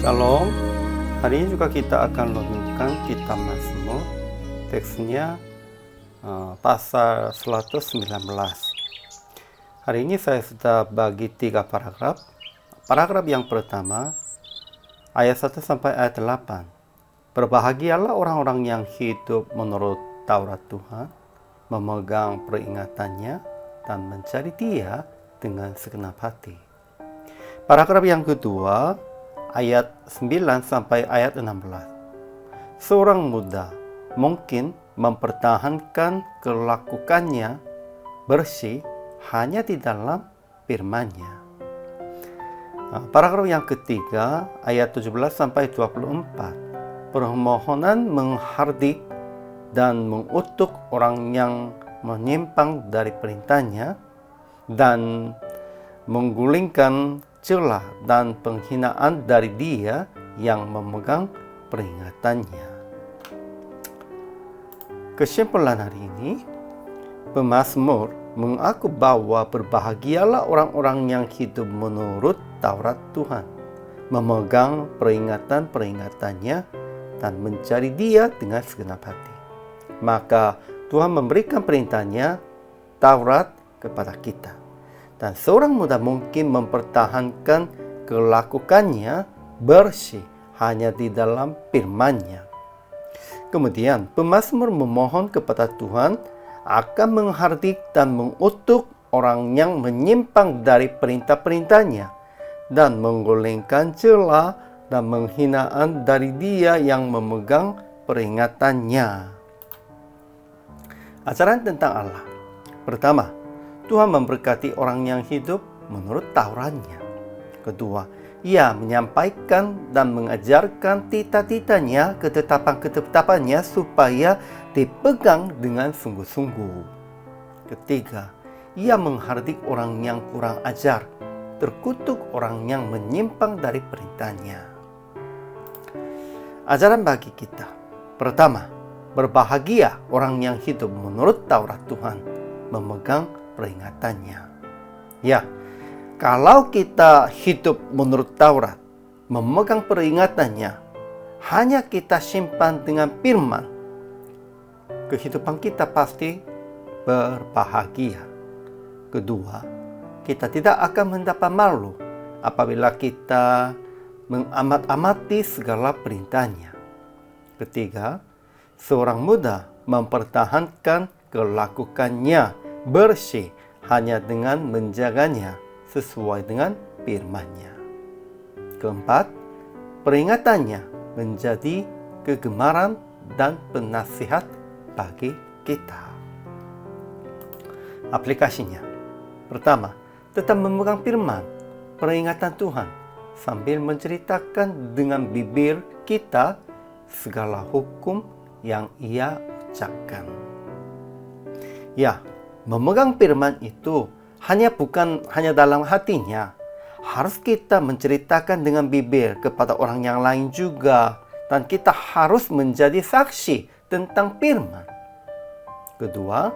Shalom, hari ini juga kita akan merenungkan kitab Mazmur, teksnya pasal 119. Hari ini saya sudah bagi 3 paragraf. Paragraf yang pertama, ayat 1 sampai ayat 8. Berbahagialah orang-orang yang hidup menurut Taurat Tuhan, memegang peringatannya, dan mencari Dia dengan segenap hati. Paragraf yang kedua, ayat 9 sampai ayat 16. Seorang muda mungkin mempertahankan kelakuannya bersih hanya di dalam firman-Nya. Paragraf yang ketiga, ayat 17 sampai 24. Permohonan menghardik dan mengutuk orang yang menyimpang dari perintah-Nya dan menggulingkan celah dan penghinaan dari dia yang memegang peringatannya. Kesimpulan hari ini, pemazmur mengaku bahwa berbahagialah orang-orang yang hidup menurut Taurat Tuhan, memegang peringatan-peringatannya dan mencari Dia dengan segenap hati. Maka Tuhan memberikan perintahnya, Taurat, kepada kita. Dan seorang muda mungkin mempertahankan kelakuannya bersih hanya di dalam firman-Nya. Kemudian pemazmur memohon kepada Tuhan akan menghardik dan mengutuk orang yang menyimpang dari perintah-perintah-Nya dan menggulingkan celah dan penghinaan dari Dia yang memegang peringatannya. Ajaran tentang Allah. Pertama, Tuhan memberkati orang yang hidup menurut Taurat-Nya. Kedua, Ia menyampaikan dan mengajarkan titah-titahnya, ketetapan-ketetapannya supaya dipegang dengan sungguh-sungguh. Ketiga, Ia menghardik orang yang kurang ajar, terkutuk orang yang menyimpang dari perintah-Nya. Ajaran bagi kita. Pertama, berbahagia orang yang hidup menurut Taurat Tuhan, memegang peringatannya. Ya, kalau kita hidup menurut Taurat, memegang peringatannya, hanya kita simpan dengan firman, kehidupan kita pasti berbahagia. Kedua, kita tidak akan mendapat malu apabila kita mengamat-amati segala perintahnya. Ketiga, seorang muda mempertahankan kelakuannya bersih hanya dengan menjaganya sesuai dengan firman-Nya. Keempat, peringatannya menjadi kegemaran dan penasihat bagi kita. Aplikasinya. Pertama, tetap memegang firman, peringatan Tuhan, sambil menceritakan dengan bibir kita segala hukum yang Ia ucapkan. Ya, memegang firman itu bukan hanya dalam hatinya. Harus kita menceritakan dengan bibir kepada orang yang lain juga. Dan kita harus menjadi saksi tentang firman. Kedua,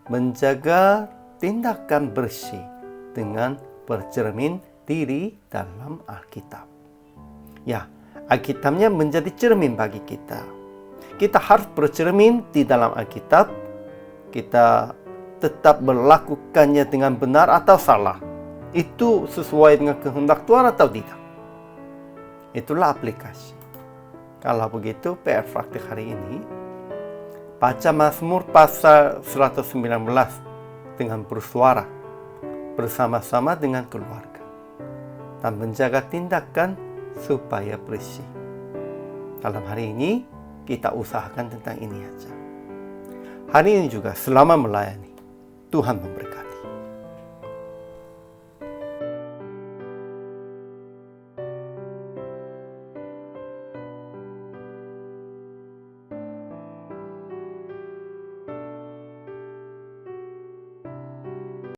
menjaga tindakan bersih dengan bercermin diri dalam Alkitab. Ya, Alkitabnya menjadi cermin bagi kita. Kita harus bercermin di dalam Alkitab. Kita tetap melakukannya dengan benar atau salah. Itu sesuai dengan kehendak Tuhan atau tidak. Itulah aplikasi. Kalau begitu, PR praktik hari ini, baca Mazmur pasal 119 dengan bersuara bersama-sama dengan keluarga dan menjaga tindakan supaya bersih. Dalam hari ini, kita usahakan tentang ini aja. Hari ini juga selama melayani, Tuhan memberkati.